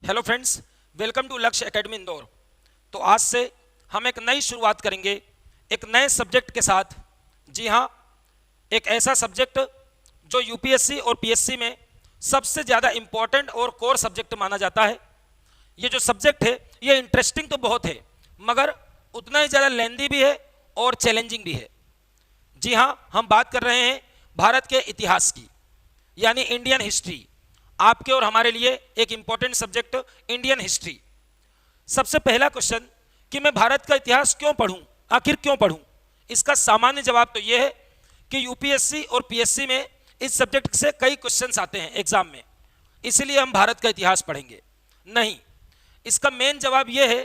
Hello friends, welcome to लक्ष्य academy Indore. तो आज से हम एक नई शुरुआत करेंगे एक नए सब्जेक्ट के साथ। जी हाँ, एक ऐसा सब्जेक्ट जो यूपीएससी और पीएससी में सबसे ज़्यादा इम्पोर्टेंट और कोर सब्जेक्ट माना जाता है। ये जो सब्जेक्ट है ये इंटरेस्टिंग तो बहुत है, मगर उतना ही ज़्यादा लेंदी भी है और चैलेंजिंग भी है। जी हाँ, हम बात कर रहे हैं भारत के इतिहास की, यानी इंडियन हिस्ट्री। आपके और हमारे लिए एक इंपॉर्टेंट सब्जेक्ट इंडियन हिस्ट्री। सबसे पहला क्वेश्चन कि मैं भारत का इतिहास क्यों पढूं, आखिर क्यों पढूं? इसका सामान्य जवाब तो यह है कि यूपीएससी और पीएससी में इस सब्जेक्ट से कई क्वेश्चंस आते हैं एग्जाम में, इसलिए हम भारत का इतिहास पढ़ेंगे। नहीं, इसका मेन जवाब यह है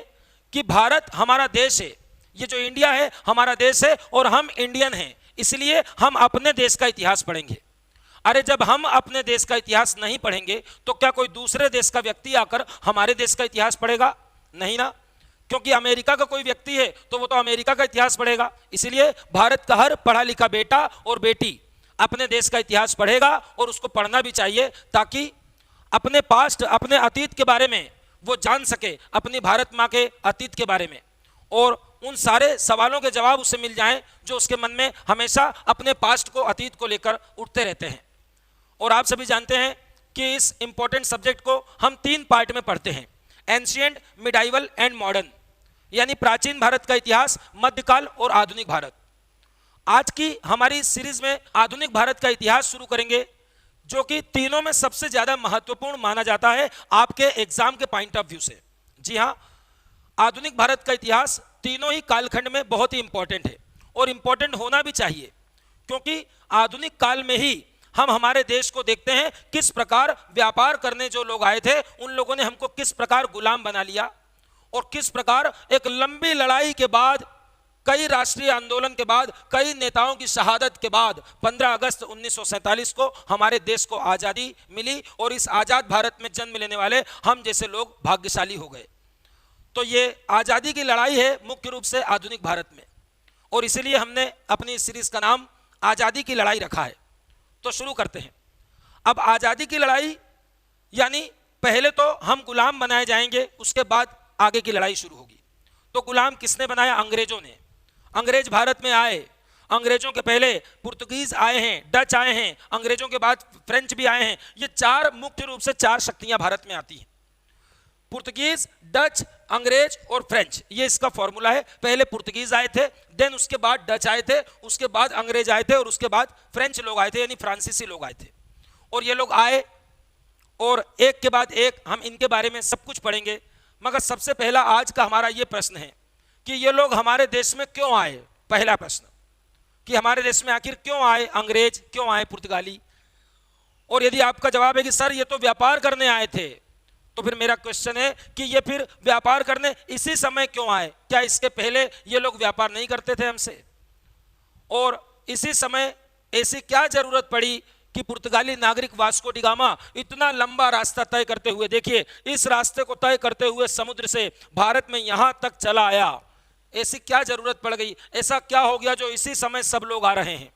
कि भारत हमारा देश है, ये जो इंडिया है हमारा देश है और हम इंडियन हैं, इसलिए हम अपने देश का इतिहास पढ़ेंगे। अरे जब हम अपने देश का इतिहास नहीं पढ़ेंगे तो क्या कोई दूसरे देश का व्यक्ति आकर हमारे देश का इतिहास पढ़ेगा? नहीं ना, क्योंकि अमेरिका का कोई व्यक्ति है तो वो तो अमेरिका का इतिहास पढ़ेगा। इसलिए भारत का हर पढ़ा लिखा बेटा और बेटी अपने देश का इतिहास पढ़ेगा और उसको पढ़ना भी चाहिए, ताकि अपने पास्ट, अपने अतीत के बारे में वो जान सके, अपनी भारत माँ के अतीत के बारे में, और उन सारे सवालों के जवाब उसे मिल जाएं जो उसके मन में हमेशा अपने पास्ट को, अतीत को लेकर उठते रहते हैं। और आप सभी जानते हैं कि इस इंपॉर्टेंट सब्जेक्ट को हम 3 पार्ट में पढ़ते हैं, एंशिएंट, मिडाइवल एंड मॉडर्न, यानी प्राचीन भारत का इतिहास, मध्यकाल और आधुनिक भारत। आज की हमारी इस सीरीज में आधुनिक भारत का इतिहास शुरू करेंगे, जो कि तीनों में सबसे ज्यादा महत्वपूर्ण माना जाता है आपके एग्जाम के पॉइंट ऑफ व्यू से। जी हाँ, आधुनिक भारत का इतिहास तीनों ही कालखंड में बहुत ही इंपॉर्टेंट है और इंपॉर्टेंट होना भी चाहिए, क्योंकि आधुनिक काल में ही हम हमारे देश को देखते हैं किस प्रकार व्यापार करने जो लोग आए थे उन लोगों ने हमको किस प्रकार गुलाम बना लिया, और किस प्रकार एक लंबी लड़ाई के बाद, कई राष्ट्रीय आंदोलन के बाद, कई नेताओं की शहादत के बाद 15 अगस्त 1947 को हमारे देश को आज़ादी मिली और इस आज़ाद भारत में जन्म लेने वाले हम जैसे लोग भाग्यशाली हो गए। तो ये आज़ादी की लड़ाई है मुख्य रूप से आधुनिक भारत में, और इसलिए हमने अपनी इस सीरीज का नाम आज़ादी की लड़ाई रखा है। तो शुरू करते हैं। अब आज़ादी की लड़ाई यानी पहले तो हम गुलाम बनाए जाएंगे, उसके बाद आगे की लड़ाई शुरू होगी। तो गुलाम किसने बनाया? अंग्रेजों ने। अंग्रेज भारत में आए, अंग्रेजों के पहले पुर्तगीज आए हैं, डच आए हैं, अंग्रेजों के बाद फ्रेंच भी आए हैं। ये मुख्य रूप से 4 शक्तियां भारत में आती हैं, पुर्तगीज, डच, अंग्रेज और फ्रेंच। ये इसका फॉर्मूला है। पहले पुर्तगीज आए थे, देन उसके बाद डच आए थे, उसके बाद अंग्रेज आए थे और उसके बाद फ्रेंच लोग आए थे, यानी फ्रांसीसी लोग आए थे। और ये लोग आए और एक के बाद एक हम इनके बारे में सब कुछ पढ़ेंगे। मगर सबसे पहला आज का हमारा ये प्रश्न है कि ये लोग हमारे देश में क्यों आए? पहला प्रश्न कि हमारे देश में आखिर क्यों आए अंग्रेज, क्यों आए पुर्तगाली? और यदि आपका जवाब है कि सर ये तो व्यापार करने आए थे, तो फिर मेरा क्वेश्चन है कि ये फिर व्यापार करने इसी समय क्यों आए? क्या इसके पहले ये लोग व्यापार नहीं करते थे हमसे? और इसी समय ऐसी क्या जरूरत पड़ी कि पुर्तगाली नागरिक वास्को डी गामा इतना लंबा रास्ता तय करते हुए, देखिए इस रास्ते को तय करते हुए समुद्र से भारत में यहां तक चला आया? ऐसी क्या जरूरत पड़ गई? ऐसा क्या हो गया जो इसी समय सब लोग आ रहे हैं?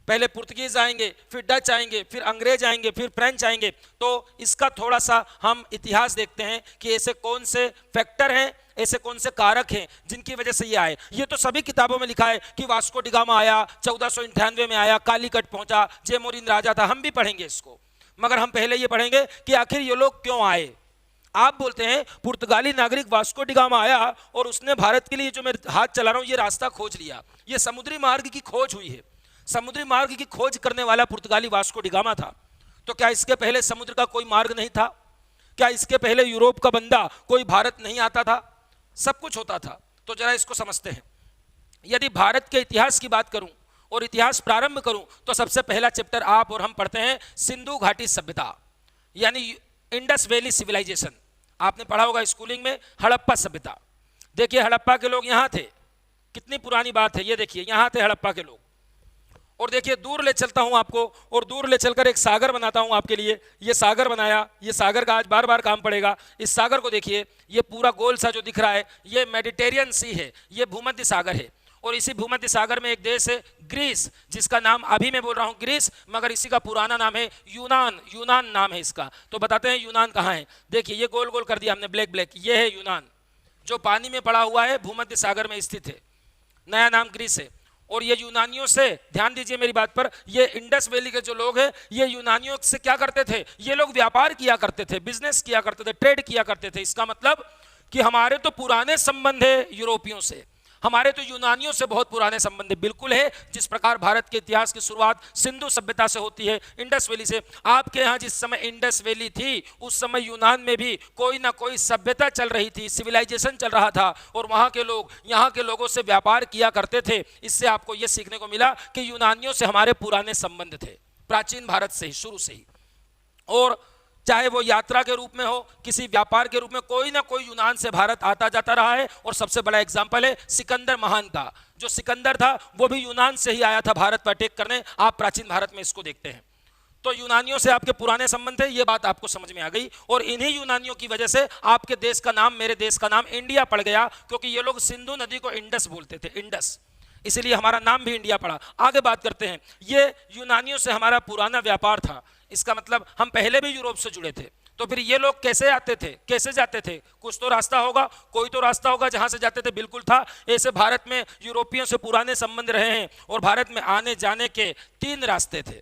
पहले पुर्तगीज आएंगे, फिर डच आएंगे, फिर अंग्रेज आएंगे, फिर फ्रेंच आएंगे। तो इसका थोड़ा सा हम इतिहास देखते हैं कि ऐसे कौन से फैक्टर हैं, ऐसे कौन से कारक हैं जिनकी वजह से ये आए। ये तो सभी किताबों में लिखा है कि वास्को डी गामा आया, 1498 में आया, कालीकट पहुंचा, जयमोरिन राजा था, हम भी पढ़ेंगे इसको। मगर हम पहले ये पढ़ेंगे कि आखिर ये लोग क्यों आए। आप बोलते हैं पुर्तगाली नागरिक वास्को डी गामा आया और उसने भारत के लिए, जो मैं हाथ चला रहा हूं, ये रास्ता खोज लिया। ये समुद्री मार्ग की खोज हुई है, समुद्री मार्ग की खोज करने वाला पुर्तगाली वास्को डी गामा था। तो क्या इसके पहले समुद्र का कोई मार्ग नहीं था? क्या इसके पहले यूरोप का बंदा कोई भारत नहीं आता था? सब कुछ होता था। तो जरा इसको समझते हैं। यदि भारत के इतिहास की बात करूं और इतिहास प्रारंभ करूं तो सबसे पहला चैप्टर आप और हम पढ़ते हैं सिंधु घाटी सभ्यता, यानी इंडस वैली सिविलाइजेशन। आपने पढ़ा होगा स्कूलिंग में, हड़प्पा सभ्यता। देखिए हड़प्पा के लोग यहाँ थे, कितनी पुरानी बात है। ये देखिए यहाँ थे हड़प्पा के लोग। और देखिए दूर ले चलता हूं आपको, और दूर ले चलकर एक सागर बनाता हूं आपके लिए। ये सागर बनाया, ये सागर का आज बार बार काम पड़ेगा। इस सागर को देखिए, ये पूरा गोल सा जो दिख रहा है ये मेडिटेरियन सी है, ये भूमध्य सागर है। और इसी भूमध्य सागर में एक देश है ग्रीस, जिसका नाम अभी मैं बोल रहा हूँ ग्रीस, मगर इसी का पुराना नाम है यूनान। यूनान नाम है इसका। तो बताते हैं यूनान कहाँ है। देखिए ये गोल गोल कर दिया हमने, ब्लैक ब्लैक, ये है यूनान, जो पानी में पड़ा हुआ है, भूमध्य सागर में स्थित है। नया नाम ग्रीस है। और ये यूनानियों से, ध्यान दीजिए मेरी बात पर, ये इंडस वैली के जो लोग हैं ये यूनानियों से क्या करते थे, ये लोग व्यापार किया करते थे, बिजनेस किया करते थे, ट्रेड किया करते थे। इसका मतलब कि हमारे तो पुराने संबंध है यूरोपियों से, हमारे तो यूनानियों से बहुत पुराने संबंध बिल्कुल है। जिस प्रकार भारत के इतिहास की शुरुआत सिंधु सभ्यता से होती है, इंडस वैली से। आपके यहाँ जिस समय इंडस वैली थी उस समय यूनान में भी कोई ना कोई सभ्यता चल रही थी, सिविलाइजेशन चल रहा था, और वहाँ के लोग यहाँ के लोगों से व्यापार किया करते थे। इससे आपको यह सीखने को मिला कि यूनानियों से हमारे पुराने संबंध थे, प्राचीन भारत से ही, शुरू से ही। और चाहे वो यात्रा के रूप में हो, किसी व्यापार के रूप में, कोई ना कोई यूनान से भारत आता जाता रहा है। और सबसे बड़ा एग्जाम्पल है सिकंदर महान का। जो सिकंदर था वो भी यूनान से ही आया था भारत पर अटैक करने। आप प्राचीन भारत में इसको देखते हैं। तो यूनानियों से आपके पुराने संबंध थे, ये बात आपको समझ में आ गई। और इन्हीं यूनानियों की वजह से आपके देश का नाम, मेरे देश का नाम इंडिया पड़ गया, क्योंकि ये लोग सिंधु नदी को इंडस बोलते थे, इंडस, इसीलिए हमारा नाम भी इंडिया पड़ा। आगे बात करते हैं। ये यूनानियों से हमारा पुराना व्यापार था, इसका मतलब हम पहले भी यूरोप से जुड़े थे। तो फिर ये लोग कैसे आते थे, कैसे जाते थे? कुछ तो रास्ता होगा, कोई तो रास्ता होगा जहां से जाते थे, बिल्कुल था। ऐसे भारत में यूरोपियों से पुराने संबंध रहे हैं और भारत में आने जाने के 3 रास्ते थे।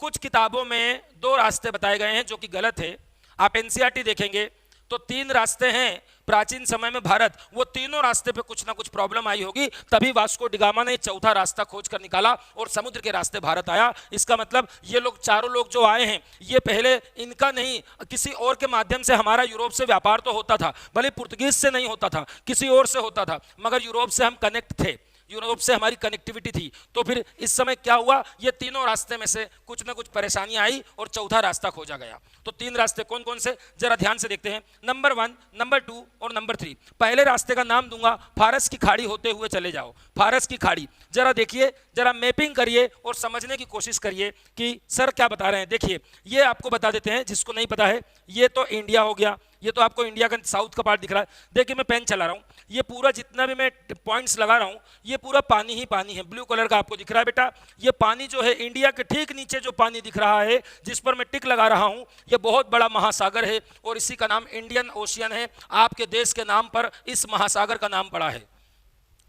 कुछ किताबों में 2 रास्ते बताए गए हैं जो कि गलत है। आप एनसीईआरटी देखेंगे तो 3 रास्ते हैं। प्राचीन समय में भारत, वो तीनों रास्ते पे कुछ ना कुछ प्रॉब्लम आई होगी, तभी वास्को डिगामा ने 4था रास्ता खोज कर निकाला और समुद्र के रास्ते भारत आया। इसका मतलब ये लोग, चारों लोग जो आए हैं, ये पहले इनका नहीं, किसी और के माध्यम से हमारा यूरोप से व्यापार तो होता था, भले पुर्तगीज से नहीं होता था, किसी और से होता था, मगर यूरोप से हम कनेक्ट थे, यूरोप से हमारी कनेक्टिविटी थी। तो फिर इस समय क्या हुआ, ये तीनों रास्ते में से कुछ ना कुछ परेशानियां आई और 4था रास्ता खोजा गया। तो 3 रास्ते कौन कौन से, जरा ध्यान से देखते हैं। नंबर 1, नंबर 2 और नंबर 3। पहले रास्ते का नाम दूंगा, फारस की खाड़ी होते हुए चले जाओ। फारस की खाड़ी, जरा देखिए, जरा मैपिंग करिए और समझने की कोशिश करिए कि सर क्या बता रहे हैं। देखिए ये आपको बता देते हैं, जिसको नहीं पता है, ये तो इंडिया हो गया, ये तो आपको इंडिया का साउथ का पार्ट दिख रहा है। देखिए मैं पेन चला रहा हूँ, ये पूरा जितना भी मैं पॉइंट्स लगा रहा हूँ, ये पूरा पानी ही पानी है। ब्लू कलर का आपको दिख रहा है बेटा, ये पानी जो है इंडिया के ठीक नीचे जो पानी दिख रहा है, जिस पर मैं टिक लगा रहा हूँ, ये बहुत बड़ा महासागर है और इसी का नाम इंडियन ओशियन है। आपके देश के नाम पर इस महासागर का नाम पड़ा है।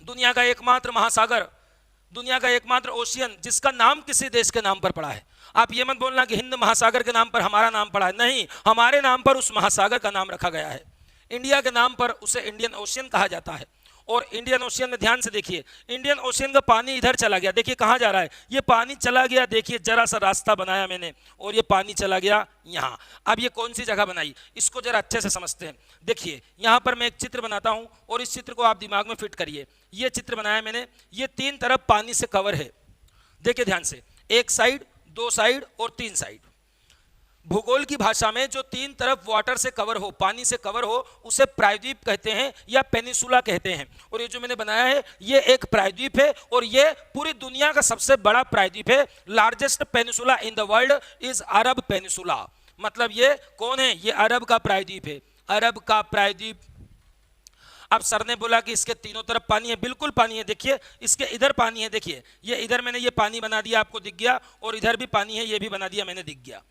दुनिया का एकमात्र महासागर, दुनिया का एकमात्र ओशियन जिसका नाम किसी देश के नाम पर पड़ा है। आप ये मत बोलना कि हिंद महासागर के नाम पर हमारा नाम पड़ा है, नहीं, हमारे नाम पर उस महासागर का नाम रखा गया है। इंडिया के नाम पर उसे इंडियन ओशियन कहा जाता है। और इंडियन ओशियन में ध्यान से देखिए, इंडियन ओशियन का पानी इधर चला गया, देखिए कहाँ जा रहा है, ये पानी चला गया, देखिए जरा सा रास्ता बनाया मैंने और ये पानी चला गया यहाँ। अब ये कौन सी जगह बनाई, इसको जरा अच्छे से समझते हैं। देखिए यहाँ पर मैं एक चित्र बनाता हूँ और इस चित्र को आप दिमाग में फिट करिए। ये चित्र बनाया मैंने, ये 3 तरफ पानी से कवर है। देखिए ध्यान से, 1 साइड, 2 साइड और 3 साइड। भूगोल की भाषा में जो 3 तरफ वाटर से कवर हो, पानी से कवर हो, उसे प्रायद्वीप कहते हैं या पेनिसुला कहते हैं। और ये जो मैंने बनाया है ये एक प्रायद्वीप है और ये पूरी दुनिया का सबसे बड़ा प्रायद्वीप है। Largest peninsula in the world is Arab peninsula. मतलब ये कौन है, ये अरब का प्रायद्वीप है, अरब का प्रायद्वीप। अब सर ने बोला कि इसके तीनों तरफ पानी है, बिल्कुल पानी है। देखिए इसके इधर पानी है, देखिए ये इधर मैंने ये पानी बना दिया, आपको दिख गया, और इधर भी पानी है, ये भी बना दिया मैंने, दिख गया।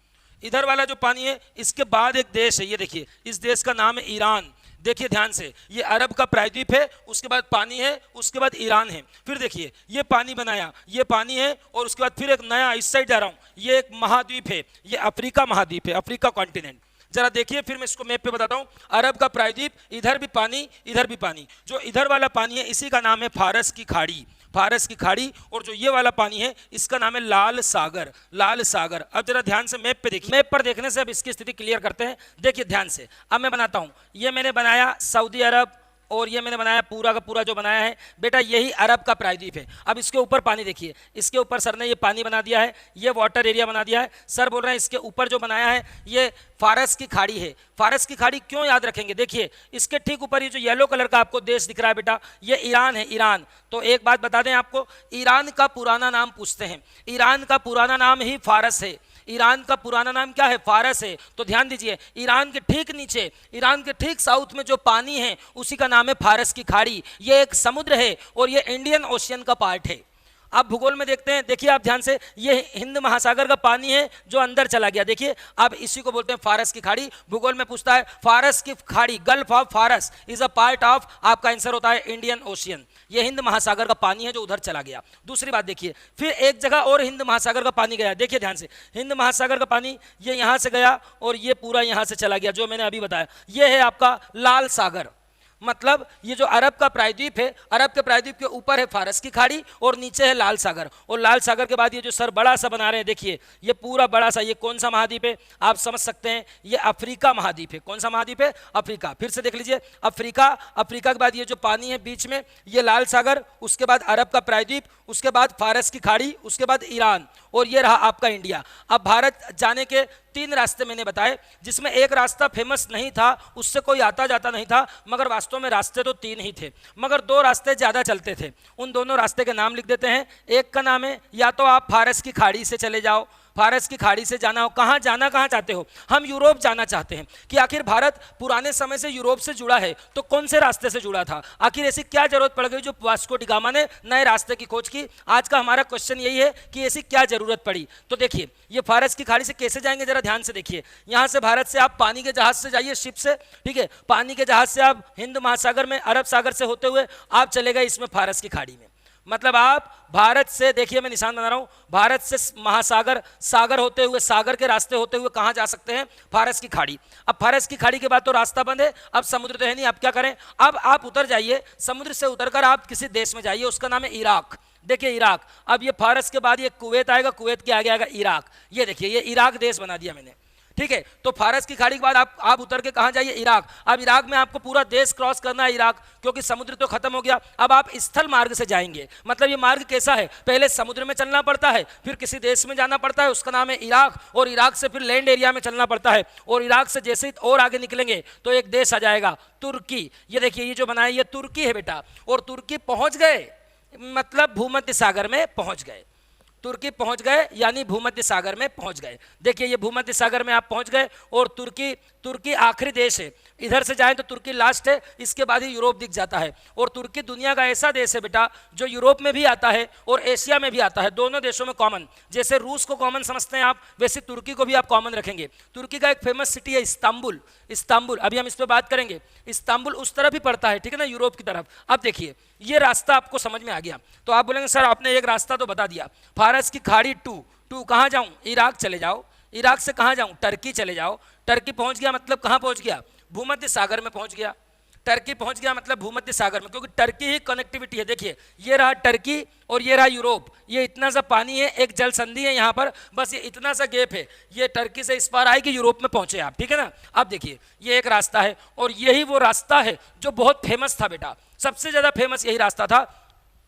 इधर वाला जो पानी है, इसके बाद एक देश है, ये देखिए, इस देश का नाम है ईरान। देखिए ध्यान से, ये अरब का प्रायद्वीप है, उसके बाद पानी है, उसके बाद ईरान है। फिर देखिए ये पानी बनाया, ये पानी है, और उसके बाद फिर एक नया, इस साइड जा रहा हूँ, ये एक महाद्वीप है, ये अफ्रीका महाद्वीप है, अफ्रीका कॉन्टिनेंट। जरा देखिए, फिर मैं इसको मैप पे बताता हूँ। अरब का प्रायद्वीप, इधर भी पानी, इधर भी पानी। जो इधर वाला पानी है इसी का नाम है फारस की खाड़ी, फारस की खाड़ी। और जो ये वाला पानी है इसका नाम है लाल सागर, लाल सागर। अब जरा ध्यान से मैप पे देखिए, मैप पर देखने से अब इसकी स्थिति क्लियर करते हैं। देखिए ध्यान से, अब मैं बनाता हूँ, ये मैंने बनाया सऊदी अरब, और ये मैंने बनाया पूरा का पूरा जो बनाया है बेटा, यही अरब का प्रायद्वीप है। अब इसके ऊपर पानी देखिए, इसके ऊपर सर ने ये पानी बना दिया है, ये वाटर एरिया बना दिया है। सर बोल रहे हैं इसके ऊपर जो बनाया है ये फारस की खाड़ी है। फारस की खाड़ी क्यों याद रखेंगे, देखिए इसके ठीक ऊपर ये जो येलो कलर का आपको देश दिख रहा है बेटा, ये ईरान है, ईरान। तो एक बात बता दें आपको, ईरान का पुराना नाम पूछते हैं, ईरान का पुराना नाम ही फारस है। ईरान का पुराना नाम क्या है? फारस है। तो ध्यान दीजिए, ईरान के ठीक नीचे, ईरान के ठीक साउथ में जो पानी है उसी का नाम है फारस की खाड़ी। ये एक समुद्र है और ये इंडियन ओशियन का पार्ट है। आप भूगोल में देखते हैं, देखिए आप ध्यान से, ये हिंद महासागर का पानी है जो अंदर चला गया। देखिए अब इसी को बोलते हैं फारस की खाड़ी। भूगोल में पूछता है फारस की खाड़ी, गल्फ ऑफ फारस इज अ पार्ट ऑफ, आपका आंसर होता है इंडियन ओशियन। ये हिंद महासागर का पानी है जो उधर चला गया। दूसरी बात देखिए, फिर एक जगह और हिंद महासागर का पानी गया। देखिए ध्यान से, हिंद महासागर का पानी ये यहाँ से गया और ये पूरा यहाँ से चला गया, जो मैंने अभी बताया। ये है आपका लाल सागर, मतलब ये जो अरब का प्रायद्वीप है, अरब के प्रायद्वीप के ऊपर है फारस की खाड़ी और नीचे है लाल सागर। और लाल सागर के बाद ये जो सर बड़ा सा बना रहे हैं, देखिए ये पूरा बड़ा सा, ये कौन सा महाद्वीप है? आप समझ सकते हैं, ये अफ्रीका महाद्वीप है। कौन सा महाद्वीप है? अफ्रीका। फिर से देख लीजिए, अफ्रीका, अफ्रीका के बाद ये जो पानी है बीच में, ये लाल सागर, उसके बाद अरब का प्रायद्वीप, उसके बाद फारस की खाड़ी, उसके बाद ईरान, और ये रहा आपका इंडिया। अब भारत जाने के 3 रास्ते मैंने बताए, जिसमें एक रास्ता फेमस नहीं था, उससे कोई आता जाता नहीं था, मगर वास्तव में रास्ते तो 3 ही थे, मगर 2 रास्ते ज़्यादा चलते थे। उन दोनों रास्ते के नाम लिख देते हैं। एक का नाम है, या तो आप फारस की खाड़ी से चले जाओ, फारस की खाड़ी से जाना हो, कहाँ जाना, कहाँ चाहते हो? हम यूरोप जाना चाहते हैं। कि आखिर भारत पुराने समय से यूरोप से जुड़ा है, तो कौन से रास्ते से जुड़ा था? आखिर ऐसी क्या जरूरत पड़ गई जो वास्को डी गामा ने नए रास्ते की खोज की? आज का हमारा क्वेश्चन यही है कि ऐसी क्या जरूरत पड़ी। तो देखिए, ये फारस की खाड़ी से कैसे जाएंगे, जरा ध्यान से देखिए। यहाँ से भारत से आप पानी के जहाज से जाइए, शिप से, ठीक है, पानी के जहाज से आप हिंद महासागर में, अरब सागर से होते हुए आप चले गए इसमें फारस की खाड़ी में। मतलब आप भारत से, देखिए मैं निशान बना रहा हूं, भारत से महासागर, सागर होते हुए, सागर के रास्ते होते हुए कहां जा सकते हैं? फारस की खाड़ी। अब फारस की खाड़ी के बाद तो रास्ता बंद है, अब समुद्र तो है नहीं, अब क्या करें? अब आप उतर जाइए, समुद्र से उतरकर आप किसी देश में जाइए, उसका नाम है इराक। देखिए इराक, अब ये फारस के बाद ये कुवैत आएगा, कुवैत के आगे आएगा इराक। ये देखिए, ये इराक देश बना दिया मैंने, ठीक है। तो फारस की खाड़ी के बाद आप उतर के कहां जाइए? इराक। अब इराक में आपको पूरा देश क्रॉस करना है, इराक, क्योंकि समुद्र तो खत्म हो गया। अब आप स्थल मार्ग से जाएंगे। मतलब ये मार्ग कैसा है? पहले समुद्र में चलना पड़ता है, फिर किसी देश में जाना पड़ता है, उसका नाम है इराक, और इराक से फिर लैंड एरिया में चलना पड़ता है, और इराक से जैसे ही और आगे निकलेंगे तो एक देश आ जाएगा, तुर्की। ये देखिए, ये जो बना है ये तुर्की है बेटा, और तुर्की पहुंच गए, मतलब भूमध्य सागर में पहुंच गए। तुर्की पहुंच गए यानी भूमध्य सागर में पहुंच गए। देखिए ये भूमध्य सागर में आप पहुंच गए, और तुर्की आखिरी देश है। इधर से जाएं तो तुर्की लास्ट है, इसके बाद ही यूरोप दिख जाता है। और तुर्की दुनिया का ऐसा देश है बेटा जो यूरोप में भी आता है और एशिया में भी आता है, दोनों देशों में कॉमन। जैसे रूस को कॉमन समझते हैं आप, वैसे तुर्की को भी आप कॉमन रखेंगे। तुर्की का एक फेमस सिटी है इस्तांबुल। इस्तांबुल, अभी हम इस पर बात करेंगे। इस्तांबुल उस तरफ ही पड़ता है, ठीक है ना, यूरोप की तरफ। अब देखिए ये रास्ता आपको समझ में आ गया, तो आप बोलेंगे सर आपने एक रास्ता तो बता दिया, फारस की खाड़ी टू कहाँ जाऊँ? इराक चले जाओ। इराक से कहाँ जाऊँ? टर्की चले जाओ। टर्की पहुँच गया मतलब कहाँ पहुँच गया? भूमध्य सागर में पहुँच गया। टर्की पहुँच गया मतलब भूमध्य सागर में, क्योंकि टर्की ही कनेक्टिविटी है। देखिए ये रहा टर्की और ये रहा यूरोप, ये इतना सा पानी है, एक जल संधि है यहाँ पर, बस ये इतना सा गैप है। ये टर्की से इस पार आए कि यूरोप में पहुँचे आप, ठीक है ना। अब देखिए ये एक रास्ता है, और यही वो रास्ता है जो बहुत फेमस था बेटा, सबसे ज़्यादा फेमस यही रास्ता था।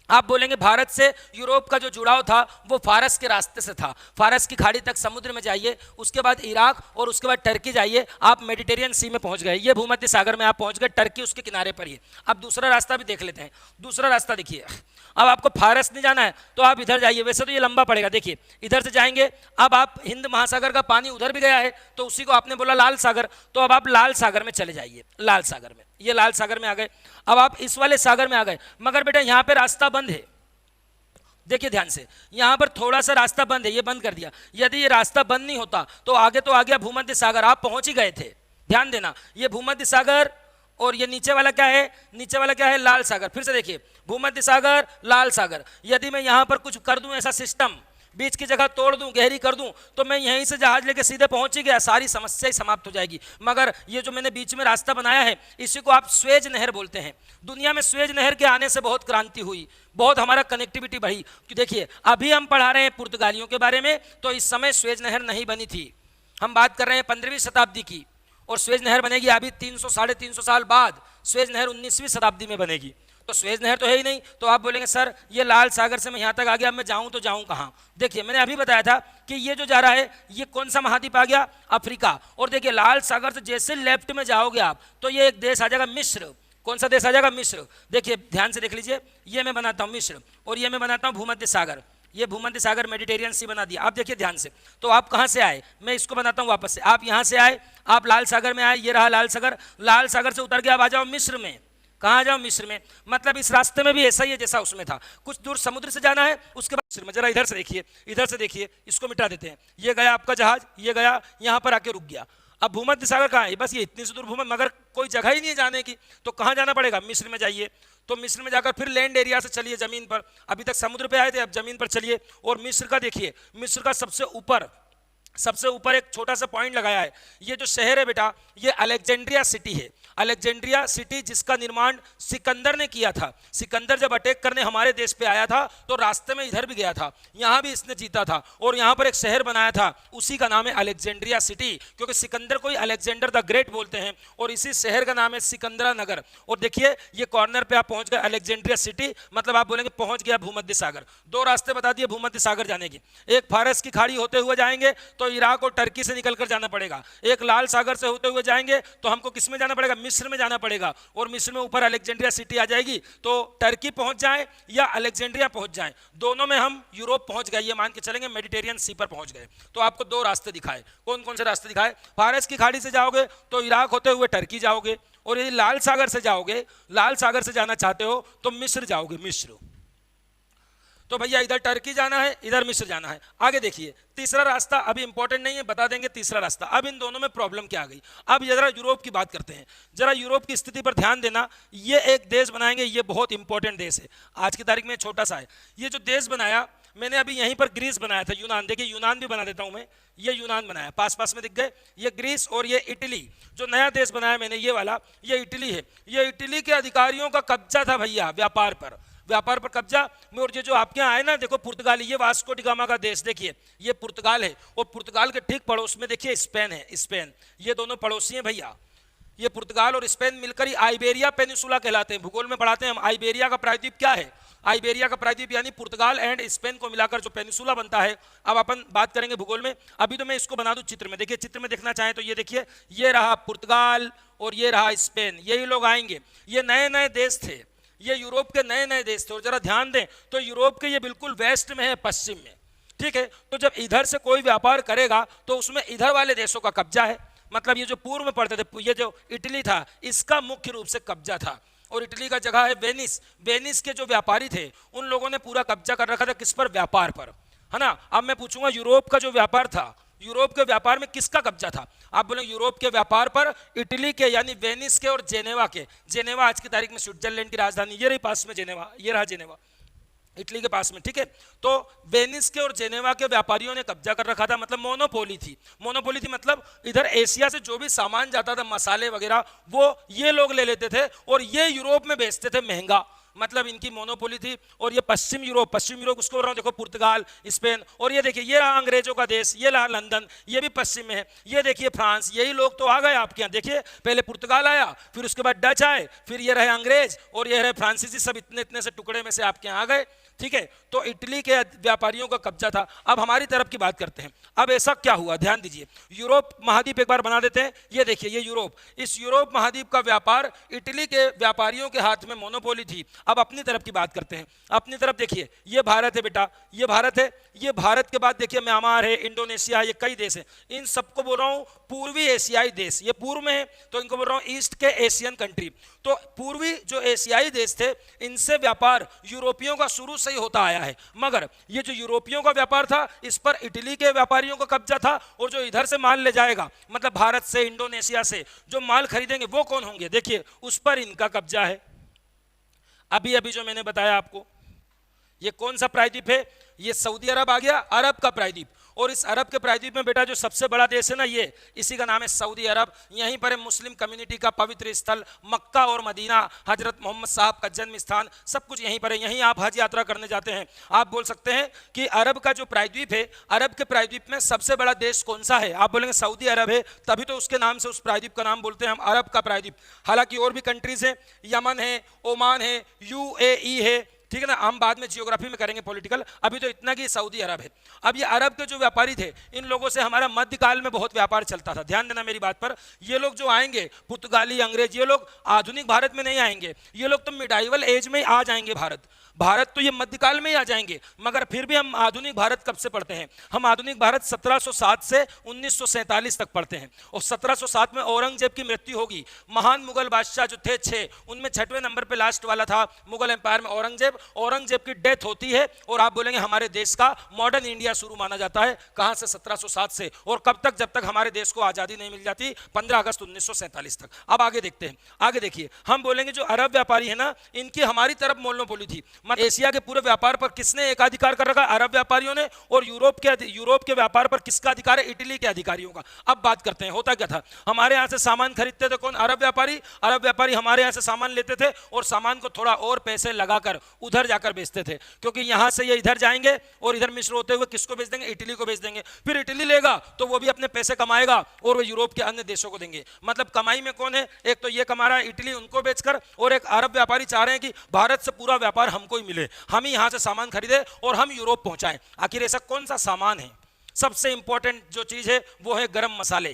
आप बोलेंगे भारत से यूरोप का जो जुड़ाव था वो फारस के रास्ते से था। फारस की खाड़ी तक समुद्र में जाइए, उसके बाद इराक, और उसके बाद टर्की जाइए, आप मेडिटेरियन सी में पहुंच गए। ये भूमध्य सागर में आप पहुंच गए, टर्की उसके किनारे पर ही। अब दूसरा रास्ता भी देख लेते हैं। दूसरा रास्ता देखिए, अब आपको फारस नहीं जाना है तो आप इधर जाइए, वैसे तो ये लंबा पड़ेगा। देखिए इधर से जाएंगे, अब आप हिंद महासागर का पानी उधर भी गया है, तो उसी को आपने बोला लाल सागर, तो अब आप लाल सागर में चले जाइए। लाल सागर में, ये लाल सागर में आ गए। अब आप इस वाले सागर में आ गए, मगर बेटा यहाँ पे रास्ता बंद है। देखिए ध्यान से, यहाँ पर थोड़ा सा रास्ता बंद है, ये बंद कर दिया। यदि ये रास्ता बंद नहीं होता तो आगे तो आ गया भूमध्य सागर, आप पहुंच ही गए थे। ध्यान देना, ये भूमध्य सागर, और ये नीचे वाला क्या है? नीचे वाला क्या है? लाल सागर। फिर से देखिए, भूमध्य सागर, लाल सागर। यदि मैं यहाँ पर कुछ कर दूं ऐसा सिस्टम, बीच की जगह तोड़ दूं, गहरी कर दूं, तो मैं यहीं से जहाज लेके सीधे पहुंच ही गया, सारी समस्या ही समाप्त हो जाएगी। मगर ये जो मैंने बीच में रास्ता बनाया है, इसी को आप स्वेज नहर बोलते हैं। दुनिया में स्वेज नहर के आने से बहुत क्रांति हुई, बहुत हमारा कनेक्टिविटी बढ़ी। देखिए अभी हम पढ़ा रहे हैं पुर्तगालियों के बारे में, तो इस समय स्वेज नहर नहीं बनी थी। हम बात कर रहे हैं 15वीं शताब्दी की, और स्वेज नहर बनेगी अभी 300 साढ़े 300 साल बाद। स्वेज नहर 19वीं शताब्दी में बनेगी, तो स्वेज नहर तो है ही नहीं। तो आप बोलेंगे सर ये लाल सागर से मैं यहाँ तक आ गया, अब मैं जाऊँ तो जाऊँ कहाँ? देखिए मैंने अभी बताया था कि ये जो जा रहा है ये कौन सा महाद्वीप आ गया? अफ्रीका। और देखिए लाल सागर से जैसे लेफ्ट में जाओगे आप, तो ये एक देश आ जाएगा मिस्र। कौन सा देश आ जाएगा? मिस्र। देखिए ध्यान से देख लीजिए, ये मैं बनाता हूँ मिस्र, और ये मैं बनाता हूँ भूमध्य सागर। ये भूमध्य सागर मेडिटेरियन सी बना दिया। आप देखिए ध्यान से, तो आप कहाँ से आए, मैं इसको बनाता हूँ वापस से। आप यहाँ से आए, आप लाल सागर में आए, ये रहा लाल सागर। लाल सागर से उतर के आप आ जाओ मिस्र में। कहाँ आ जाओ, मिस्र में। मतलब इस रास्ते में भी ऐसा ही है जैसा उसमें था, कुछ दूर समुद्र से जाना है, उसके बाद मिस्र में। जरा इधर से देखिए, इधर से देखिए, इसको मिटा देते हैं। ये गया आपका जहाज, ये गया यहाँ पर आके रुक गया। अब भूमध्य सागर कहाँ है, बस ये इतनी से दूर भूमध्य, मगर कोई जगह ही नहीं है जाने की। तो कहाँ जाना पड़ेगा, मिस्र में जाइए। तो मिस्र में जाकर फिर लैंड एरिया से चलिए जमीन पर। अभी तक समुद्र पे आए थे, अब जमीन पर चलिए। और मिस्र का देखिए, मिस्र का सबसे ऊपर एक छोटा सा पॉइंट लगाया है। ये जो शहर है बेटा, ये अलेक्जेंड्रिया सिटी है। अलेक्जेंड्रिया सिटी जिसका निर्माण सिकंदर ने किया था। सिकंदर जब अटैक करने हमारे देश पे आया था तो रास्ते में इधर भी गया था, यहाँ भी इसने जीता था और यहाँ पर एक शहर बनाया था, उसी का नाम है अलेक्जेंड्रिया सिटी। क्योंकि सिकंदर को ही अलेक्जेंडर द ग्रेट बोलते हैं और इसी शहर का नाम है सिकंदरा नगर। और देखिए ये कॉर्नर पे आप पहुंच गए अलेक्जेंड्रिया सिटी, मतलब आप बोलेंगे पहुंच गया भूमध्य सागर। दो रास्ते बता दिए भूमध्य सागर जाने की। एक फारस की खाड़ी होते हुए जाएंगे तो इराक और टर्की से निकलकर जाना पड़ेगा। एक लाल सागर से होते हुए जाएंगे तो हमको किस में जाना पड़ेगा, मिस्र में जाना पड़ेगा। और मिस्र में ऊपर अलेक्जेंड्रिया सिटी आ जाएगी। तो टर्की पहुंच जाएं या अलेक्जेंड्रिया पहुंच जाएं, दोनों में हम यूरोप पहुंच गए, ये मान के चलेंगे मेडिटेरियन सी पर पहुंच गए। तो आपको दो रास्ते दिखाए, कौन कौन से रास्ते दिखाए। फारस की खाड़ी से जाओगे तो इराक होते हुए टर्की जाओगे, और यदि लाल सागर से जाओगे, लाल सागर से जाना चाहते हो तो मिस्र जाओगे, मिस्र। तो भैया इधर टर्की जाना है, इधर मिस्र जाना है। आगे देखिए तीसरा रास्ता अभी इंपॉर्टेंट नहीं है, बता देंगे तीसरा रास्ता। अब इन दोनों में प्रॉब्लम क्या आ गई। अब जरा यूरोप की बात करते हैं। जरा यूरोप की स्थिति पर ध्यान देना। ये एक देश बनाएंगे, ये बहुत इंपॉर्टेंट देश है, आज की तारीख में छोटा सा है। ये जो देश बनाया मैंने अभी यहीं पर ग्रीस बनाया था, यूनान। देखिए यूनान भी बना देता हूं मैं, ये यूनान बनाया, पास पास में दिख गए। ये ग्रीस और ये इटली। जो नया देश बनाया मैंने ये वाला, ये इटली है। ये इटली के अधिकारियों का कब्जा था भैया व्यापार पर, व्यापार पर कब्जा। और ये जो आपके यहाँ है ना, देखो पुर्तगाली, ये वास्को डी गामा का देश, देखिए ये पुर्तगाल है। और पुर्तगाल के ठीक पड़ोस में देखिए स्पेन है, स्पेन। ये दोनों पड़ोसी हैं भैया। ये पुर्तगाल और स्पेन मिलकर ही आइबेरिया पेनिसुला कहलाते हैं। भूगोल में पढ़ाते हैं हम, आइबेरिया का प्रायद्वीप क्या है। आइबेरिया का प्रायद्वीप यानी पुर्तगाल एंड स्पेन को मिलाकर जो पेनिसुला बनता है। अब अपन बात करेंगे भूगोल में। अभी तो मैं इसको बना दूं चित्र में। देखिए चित्र में देखना चाहें तो ये देखिए, ये रहा पुर्तगाल और ये रहा स्पेन, यही लोग आएंगे। ये नए नए देश थे, ये यूरोप के नए नए देश थे। और जरा ध्यान दें तो यूरोप के ये बिल्कुल वेस्ट में है, पश्चिम में, ठीक है। तो जब इधर से कोई व्यापार करेगा तो उसमें इधर वाले देशों का कब्जा है। मतलब ये जो पूर्व में पड़ते थे, ये जो इटली था, इसका मुख्य रूप से कब्जा था। और इटली का जगह है वेनिस। वेनिस के जो व्यापारी थे उन लोगों ने पूरा कब्जा कर रखा था, किस पर, व्यापार पर, है ना। अब मैं पूछूंगा यूरोप का जो व्यापार था, यूरोप के व्यापार में किसका कब्जा था। आप बोले यूरोप के व्यापार पर इटली के यानी वेनिस के और जेनेवा के। जेनेवा आज की तारीख में स्विट्जरलैंड की राजधानी, ये रही पास में जेनेवा, ये रहा जेनेवा इटली के पास में, ठीक है। तो वेनिस के और जेनेवा के व्यापारियों ने कब्जा कर रखा था। मतलब मोनोपोली थी, मोनोपोली थी। मतलब इधर एशिया से जो भी सामान जाता था, मसाले वगैरह, वो ये लोग ले लेते थे और ये यूरोप में बेचते थे महंगा। मतलब इनकी मोनोपोली थी। और ये पश्चिम यूरोप उसको बोल रहा हूँ, देखो पुर्तगाल, स्पेन। और ये देखिए ये रहा अंग्रेजों का देश, ये रहा लंदन, ये भी पश्चिम में है। ये देखिए फ्रांस, यही लोग तो आ गए आपके यहाँ। देखिए पहले पुर्तगाल आया, फिर उसके बाद डच आए, फिर ये रहे अंग्रेज और ये रहे फ्रांसीसी, सब इतने इतने से टुकड़े में से आपके यहाँ आ गए, ठीक है। तो इटली के व्यापारियों का कब्जा था। अब हमारी तरफ की बात करते हैं। अब ऐसा क्या हुआ, ध्यान दीजिए। यूरोप महाद्वीप एक बार बना देते हैं। ये देखिए ये यूरोप, इस यूरोप महाद्वीप का व्यापार इटली के व्यापारियों के हाथ में मोनोपोली थी। अब अपनी तरफ की बात करते हैं। अपनी तरफ देखिए ये भारत है बेटा, ये भारत है। ये भारत के बाद देखिए म्यांमार है, इंडोनेशिया, ये कई देश हैं। इन सबको बोल रहा हूँ पूर्वी एशियाई देश। ये पूर्व में है तो इनको बोल रहा हूँ ईस्ट के एशियन कंट्री। तो पूर्वी जो एशियाई देश थे, इनसे व्यापार यूरोपियों का शुरू से ही होता आया है। मगर ये जो यूरोपियों का व्यापार था, इस पर इटली के व्यापारियों का कब्जा था। और जो इधर से माल ले जाएगा, मतलब भारत से, इंडोनेशिया से जो माल खरीदेंगे, वो कौन होंगे, देखिए उस पर इनका कब्जा है। अभी अभी जो मैंने बताया आपको, ये कौन सा प्रायद्वीप है, ये सऊदी अरब आ गया, अरब का प्रायद्वीप। और इस अरब के प्रायद्वीप में बेटा जो सबसे बड़ा देश है ना, ये इसी का नाम है सऊदी अरब। यहीं पर है मुस्लिम कम्युनिटी का पवित्र स्थल मक्का और मदीना, हजरत मोहम्मद साहब का जन्म स्थान, सब कुछ यहीं पर है। यहीं आप हज यात्रा करने जाते हैं। आप बोल सकते हैं कि अरब का जो प्रायद्वीप है, अरब के प्रायद्वीप में सबसे बड़ा देश कौन सा है। आप बोलेंगे सऊदी अरब है, तभी तो उसके नाम से उस प्रायद्वीप का नाम बोलते हैं हम अरब का प्रायद्वीप। हालांकि और भी कंट्रीज हैं, यमन है, ओमान है, UAE है, ठीक है ना, हम बाद में जियोग्राफी में करेंगे पॉलिटिकल, अभी तो इतना कि सऊदी अरब है। अब ये अरब के जो व्यापारी थे, इन लोगों से हमारा मध्यकाल में बहुत व्यापार चलता था, ध्यान देना मेरी बात पर। ये लोग जो आएंगे पुर्तगाली अंग्रेज, ये लोग आधुनिक भारत में नहीं आएंगे, ये लोग तो मिडाइवल एज में आ जाएंगे भारत तो ये मध्यकाल में ही आ जाएंगे। मगर फिर भी हम आधुनिक भारत कब से पढ़ते हैं? हम आधुनिक भारत 1707 से 1947 तक पढ़ते हैं। और 1707 में औरंगजेब की मृत्यु होगी। महान मुगल बादशाह जो थे 6, उनमें 6वें नंबर पे लास्ट वाला था मुगल एम्पायर में औरंगजेब की डेथ होती है। और आप बोलेंगे हमारे देश का मॉडर्न इंडिया शुरू माना जाता है, कहां से? 1707 से। और कब तक? जब तक हमारे देश को आजादी नहीं मिल जाती, 15 अगस्त 1947 तक। अब आगे देखते हैं, आगे देखिए, हम बोलेंगे जो अरब व्यापारी है ना, इनकी हमारी तरफ मोनोपोली थी। एशिया के पूरे व्यापार पर किसने एकाधिकार कर रखा? अरब व्यापारियों ने। और यूरोप के व्यापार पर किसका अधिकार है? इटली के अधिकारियों का। अब बात करते हैं, होता क्या था? हमारे यहां से सामान खरीदते थे कौन? अरब व्यापारी। अरब व्यापारी हमारे यहां से सामान लेते थे और सामान को थोड़ा और पैसे लगाकर उधर जाकर बेचते थे, क्योंकि यहां से ये इधर जाएंगे और इधर मिश्र होते हुए किसको बेच देंगे? इटली को बेच देंगे। फिर इटली लेगा तो वो भी अपने पैसे कमाएगा और वो यूरोप के अन्य देशों को देंगे। मतलब कमाई में कौन है? एक तो ये कमा रहा है इटली उनको बेचकर, और एक अरब व्यापारी चाह रहे हैं कि भारत से पूरा व्यापार हमको ही मिले, हम ही यहां से सामान खरीदे और हम यूरोप पहुंचाएं। आखिर ऐसा कौन सा सामान है? सबसे इंपॉर्टेंट जो चीज है वो है गरम मसाले।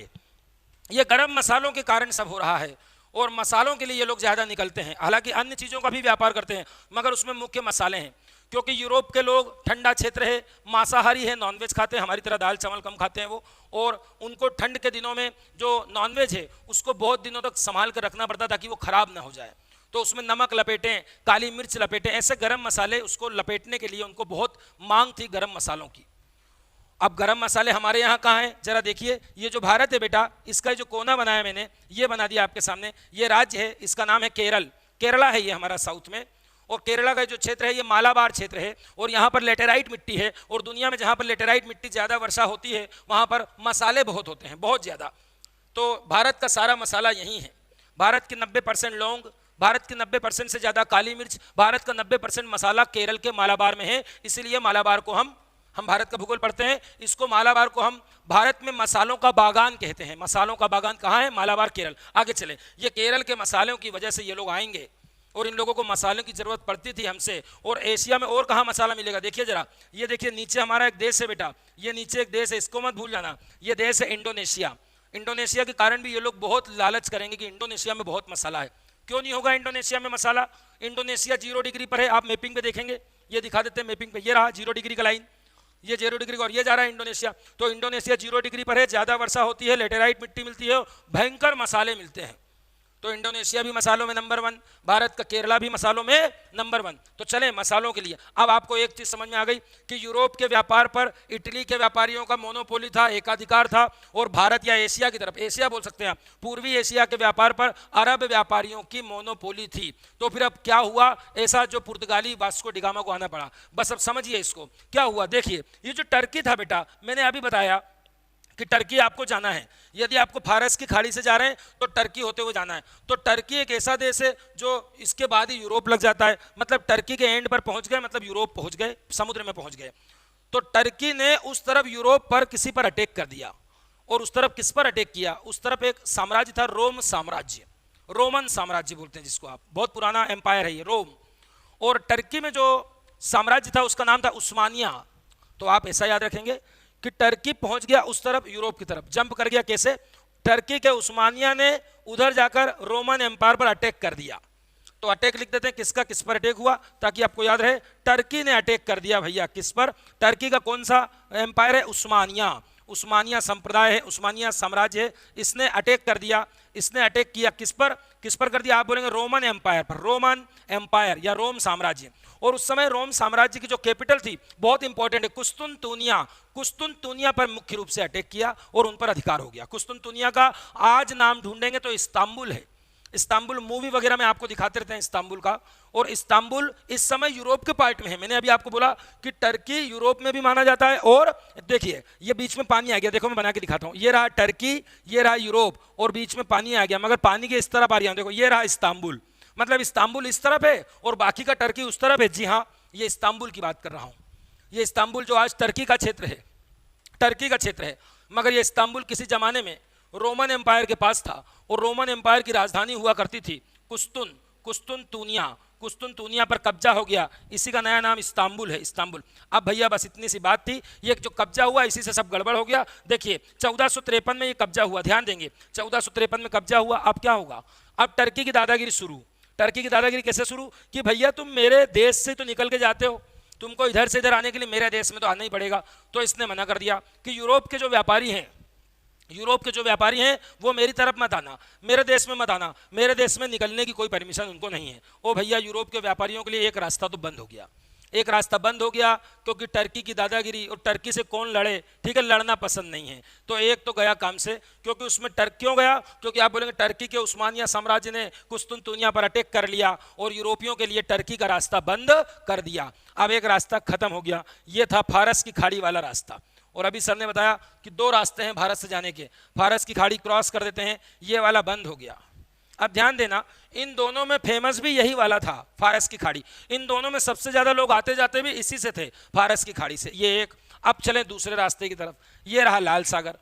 ये गरम मसालों के कारण सब हो रहा है और मसालों के लिए ये लोग ज्यादा निकलते हैं। हालांकि अन्य चीजों का भी व्यापार करते हैं, मगर उसमें मुख्य मसाले हैं। क्योंकि यूरोप के लोग ठंडा क्षेत्र है, मांसाहारी है, नॉनवेज खाते हैं, हमारी तरह दाल चावल कम खाते हैं वो। और उनको ठंड के दिनों में जो नॉनवेज है उसको बहुत दिनों तक संभाल कर रखना पड़ता ताकि वो खराब ना हो जाए। तो उसमें नमक लपेटें, काली मिर्च लपेटें, ऐसे गरम मसाले उसको लपेटने के लिए उनको बहुत मांग थी गरम मसालों की। अब गरम मसाले हमारे यहाँ कहाँ हैं? जरा देखिए, ये जो भारत है बेटा, इसका जो कोना बनाया मैंने, ये बना दिया आपके सामने। ये राज्य है, इसका नाम है केरल। केरला है ये हमारा साउथ में। और केरला का जो क्षेत्र है ये मालाबार क्षेत्र है और यहाँ पर लेटेराइट मिट्टी है। और दुनिया में जहाँ पर लेटेराइट मिट्टी ज़्यादा वर्षा होती है वहाँ पर मसाले बहुत होते हैं, बहुत ज़्यादा। तो भारत का सारा मसाला यहीं है। भारत के 90% लौंग, भारत के 90% से ज़्यादा काली मिर्च, भारत का 90% मसाला केरल के मालाबार में है। इसीलिए मालाबार को हम भारत का भूगोल पढ़ते हैं, इसको मालाबार को हम भारत में मसालों का बागान कहते हैं। मसालों का बागान कहाँ है? मालाबार, केरल। आगे चले, ये केरल के मसालों की वजह से ये लोग आएंगे और इन लोगों को मसालों की जरूरत पड़ती थी हमसे। और एशिया में और कहाँ मसाला मिलेगा? देखिए जरा, ये देखिए नीचे हमारा एक देश है बेटा, ये नीचे एक देश है, इसको मत भूल जाना। ये देश है इंडोनेशिया। इंडोनेशिया के कारण भी ये लोग बहुत लालच करेंगे कि इंडोनेशिया में बहुत मसाला है। क्यों नहीं होगा इंडोनेशिया में मसाला? इंडोनेशिया 0 डिग्री पर है, आप मैपिंग पे देखेंगे, ये दिखा देते हैं मैपिंग पे, ये रहा 0 डिग्री का लाइन, ये 0 डिग्री और ये जा रहा है इंडोनेशिया। तो इंडोनेशिया 0 डिग्री पर है, ज्यादा वर्षा होती है, लेटेराइट मिट्टी मिलती है, भयंकर मसाले मिलते हैं। तो इंडोनेशिया भी मसालों में नंबर 1, भारत का केरला भी मसालों में नंबर 1। तो चले मसालों के लिए। अब आपको एक चीज समझ में आ गई कि यूरोप के व्यापार पर इटली के व्यापारियों का मोनोपोली था, एकाधिकार था। और भारत या एशिया की तरफ, एशिया बोल सकते हैं, पूर्वी एशिया के व्यापार पर अरब व्यापारियों की मोनोपोली थी। तो फिर अब क्या हुआ ऐसा जो पुर्तगाली वास्को डी गामा को आना पड़ा? बस अब समझिए इसको क्या हुआ। देखिए, ये जो टर्की था बेटा, मैंने अभी बताया कि टर्की आपको जाना है। यदि आपको फारस की खाड़ी से जा रहे हैं तो टर्की होते हुए जाना है। तो टर्की एक ऐसा देश है जो इसके बाद ही यूरोप लग जाता है। मतलब टर्की के एंड पर पहुंच गए, मतलब यूरोप पहुंच गए, समुद्र में पहुंच गए। तो टर्की ने उस तरफ यूरोप पर किसी पर अटैक कर दिया। और उस तरफ किस पर अटैक किया? उस तरफ एक साम्राज्य था, रोम साम्राज्य, रोमन साम्राज्य बोलते हैं जिसको आप, बहुत पुराना एम्पायर है ये रोम। और टर्की में जो साम्राज्य था उसका नाम था उस्मानिया। तो आप ऐसा याद रखेंगे कि टर्की पहुंच गया उस तरफ, यूरोप की तरफ जंप कर गया। कैसे? टर्की के उस्मानिया ने उधर जाकर रोमन एम्पायर पर अटैक कर दिया। तो अटैक लिख देते हैं, किसका किस पर अटैक हुआ ताकि आपको याद रहे। टर्की ने अटैक कर दिया भैया, किस पर? टर्की का कौन सा एम्पायर है? उस्मानिया। उस्मानिया संप्रदाय है, उस्मानिया साम्राज्य है, इसने अटैक कर दिया। इसने अटैक किया किस पर? किस पर कर दिया? आप बोलेंगे रोमन एम्पायर पर, रोमन एम्पायर या रोम साम्राज्य। और उस समय रोम साम्राज्य की जो कैपिटल थी, बहुत इंपॉर्टेंट है, कुस्तुनतुनिया, कुस्तुनतुनिया पर मुख्य रूप से अटैक किया और उन पर अधिकार हो गया। कुस्तुनतुनिया का आज नाम ढूंढेंगे तो इस्तांबुल है। इस्तांबुल मूवी वगैरह में आपको दिखाते रहते हैं इस्तांबुल का। और इस्तांबुल इस समय यूरोप के पार्ट में है। मैंने अभी आपको बोला कि टर्की यूरोप में भी माना जाता है। और देखिए ये बीच में पानी आ गया, देखो मैं बना के दिखाता हूँ। ये रहा टर्की, ये रहा यूरोप और बीच में पानी आ गया, मगर पानी के इस तरफ आ रही है। देखो ये रहा इस्तांबुल, मतलब इस्तांबुल इस तरफ है और बाकी का टर्की उस तरफ है। जी हाँ, ये इस्तांबुल की बात कर रहा हूँ। ये इस्तांबुल जो आज टर्की का क्षेत्र है, टर्की का क्षेत्र है। मगर ये इस्तांबुल किसी जमाने में रोमन एम्पायर के पास था और रोमन एम्पायर की राजधानी हुआ करती थी कुस्तुनतुनिया। कुस्तुनतुनिया पर कब्जा हो गया, इसी का नया नाम इस्तांबुल है, इस्तांबुल। अब भैया बस इतनी सी बात थी, ये जो कब्जा हुआ इसी से सब गड़बड़ हो गया। देखिए 1453 में ये कब्जा हुआ, ध्यान देंगे 1453 में कब्जा हुआ। अब क्या होगा, अब टर्की की दादागिरी शुरू। टर्की की दादागिरी कैसे शुरू कि भैया तुम मेरे देश से तो निकल के जाते हो, तुमको इधर से इधर आने के लिए मेरे देश में तो आना ही पड़ेगा। तो इसने मना कर दिया कि यूरोप के जो व्यापारी हैं, यूरोप के जो व्यापारी हैं वो मेरी तरफ मत आना, मेरे देश में मत आना, मेरे देश में निकलने की कोई परमिशन उनको नहीं है। ओ भैया यूरोप के व्यापारियों के लिए एक रास्ता तो बंद हो गया, एक रास्ता बंद हो गया, क्योंकि टर्की की दादागिरी, और टर्की से कौन लड़े, ठीक है, लड़ना पसंद नहीं है। तो एक तो गया काम से, क्योंकि उसमें क्यों गया, क्योंकि आप बोलेंगे टर्की के उस्मानिया साम्राज्य ने कुस्तुनतुनिया पर अटैक कर लिया और यूरोपियों के लिए टर्की का रास्ता बंद कर दिया। अब एक रास्ता खत्म हो गया, ये था फारस की खाड़ी वाला रास्ता। और अभी सर ने बताया कि दो रास्ते हैं भारत से जाने के, फारस की खाड़ी क्रॉस कर देते हैं, ये वाला बंद हो गया। अब ध्यान देना, इन दोनों में फेमस भी यही वाला था, फारस की खाड़ी। इन दोनों में सबसे ज्यादा लोग आते जाते भी इसी से थे, फारस की खाड़ी से। ये एक। अब चलें दूसरे रास्ते की तरफ, ये रहा लाल सागर।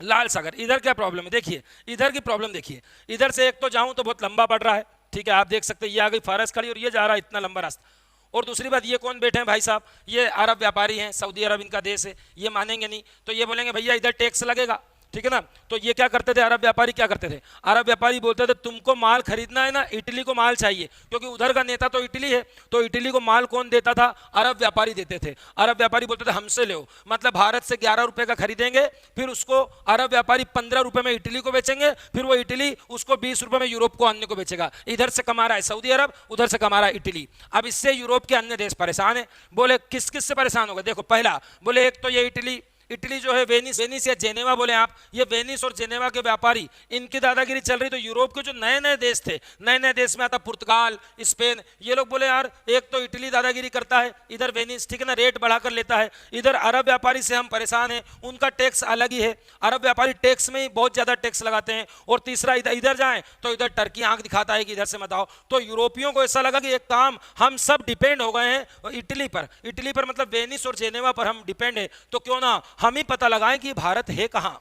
लाल सागर, इधर क्या प्रॉब्लम है, देखिए इधर की प्रॉब्लम देखिए। इधर से एक तो जाऊं तो बहुत लंबा पड़ रहा है, ठीक है, आप देख सकते हैं ये आ गई फारस खाड़ी और ये जा रहा है इतना लंबा रास्ता। और दूसरी बात, ये कौन बैठे हैं भाई साहब, ये अरब व्यापारी हैं, सऊदी अरब इनका देश है, ये मानेंगे नहीं। तो ये बोलेंगे भैया इधर टैक्स लगेगा, ठीक है ना। तो ये क्या करते थे, अरब व्यापारी क्या करते थे, अरब व्यापारी बोलते थे तुमको माल खरीदना है ना, इटली को माल चाहिए, क्योंकि उधर का नेता तो इटली है। तो इटली को माल कौन देता था, अरब व्यापारी देते थे। अरब व्यापारी बोलते थे हमसे लो, मतलब भारत से 11 रुपए का खरीदेंगे, फिर उसको अरब व्यापारी 15 रुपए में इटली को बेचेंगे, फिर वो इटली उसको 20 रुपए में यूरोप को अन्य को बेचेगा। इधर से कमा रहा है सऊदी अरब, उधर से कमा रहा है इटली। अब इससे यूरोप के अन्य देश परेशान है। बोले किस किस से परेशान होगा, देखो पहला बोले एक तो ये इटली, इटली जो है वेनिस, वेनिस या जेनेवा बोले आप, ये वेनिस और जेनेवा के व्यापारी, इनकी दादागिरी चल रही। तो यूरोप के जो नए नए देश थे, नए नए देश में आता पुर्तगाल, स्पेन, ये लोग बोले यार एक तो इटली दादागिरी करता है, इधर वेनिस, ठीक है ना, रेट बढ़ाकर लेता है, इधर अरब व्यापारी से हम परेशान हैं, उनका टैक्स अलग ही है, अरब व्यापारी टैक्स में ही बहुत ज्यादा टैक्स लगाते हैं। और तीसरा इधर जाएं तो इधर टर्की आंख दिखाता है कि इधर से मत आओ। तो यूरोपियों को ऐसा लगा कि एक काम, हम सब डिपेंड हो गए हैं इटली पर, इटली पर मतलब वेनिस और जेनेवा पर हम डिपेंड है, तो क्यों ना हम ही पता लगाएं कि भारत है कहां।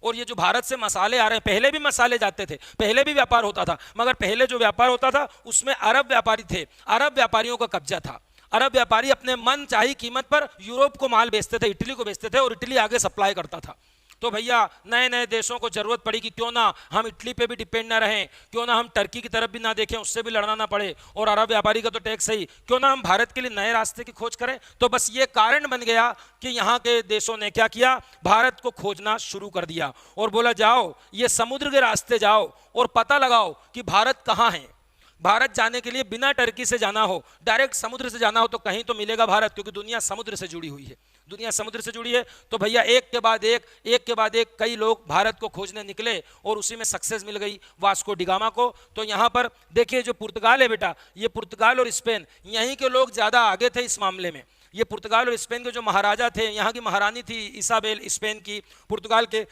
और ये जो भारत से मसाले आ रहे हैं, पहले भी मसाले जाते थे, पहले भी व्यापार होता था, मगर पहले जो व्यापार होता था उसमें अरब व्यापारी थे, अरब व्यापारियों का कब्जा था। अरब व्यापारी अपने मन चाही कीमत पर यूरोप को माल बेचते थे, इटली को बेचते थे, और इटली आगे सप्लाई करता था। तो भैया नए नए देशों को जरूरत पड़ी कि क्यों ना हम इटली पे भी डिपेंड ना रहें, क्यों ना हम टर्की की तरफ भी ना देखें, उससे भी लड़ना ना पड़े, और अरब व्यापारी का तो टैक्स सही, क्यों ना हम भारत के लिए नए रास्ते की खोज करें। तो बस ये कारण बन गया कि यहाँ के देशों ने क्या किया, भारत को खोजना शुरू कर दिया और बोला जाओ ये समुद्र के रास्ते जाओ और पता लगाओ कि भारत कहाँ है। भारत जाने के लिए बिना टर्की से जाना हो, डायरेक्ट समुद्र से जाना हो तो कहीं तो मिलेगा भारत, क्योंकि दुनिया समुद्र से जुड़ी हुई है, दुनिया समुद्र से जुड़ी है। तो भैया एक के बाद एक कई लोग भारत को खोजने निकले और उसी में सक्सेस मिल गई वास्को डिगामा को। तो यहाँ पर देखिए जो पुर्तगाल है बेटा, ये पुर्तगाल और स्पेन, यहीं के लोग ज़्यादा आगे थे इस मामले में। ये पुर्तगाल और स्पेन के जो महाराजा थे, यहाँ की महारानी थी इसाबेल, स्पेन की, पुर्तगाल के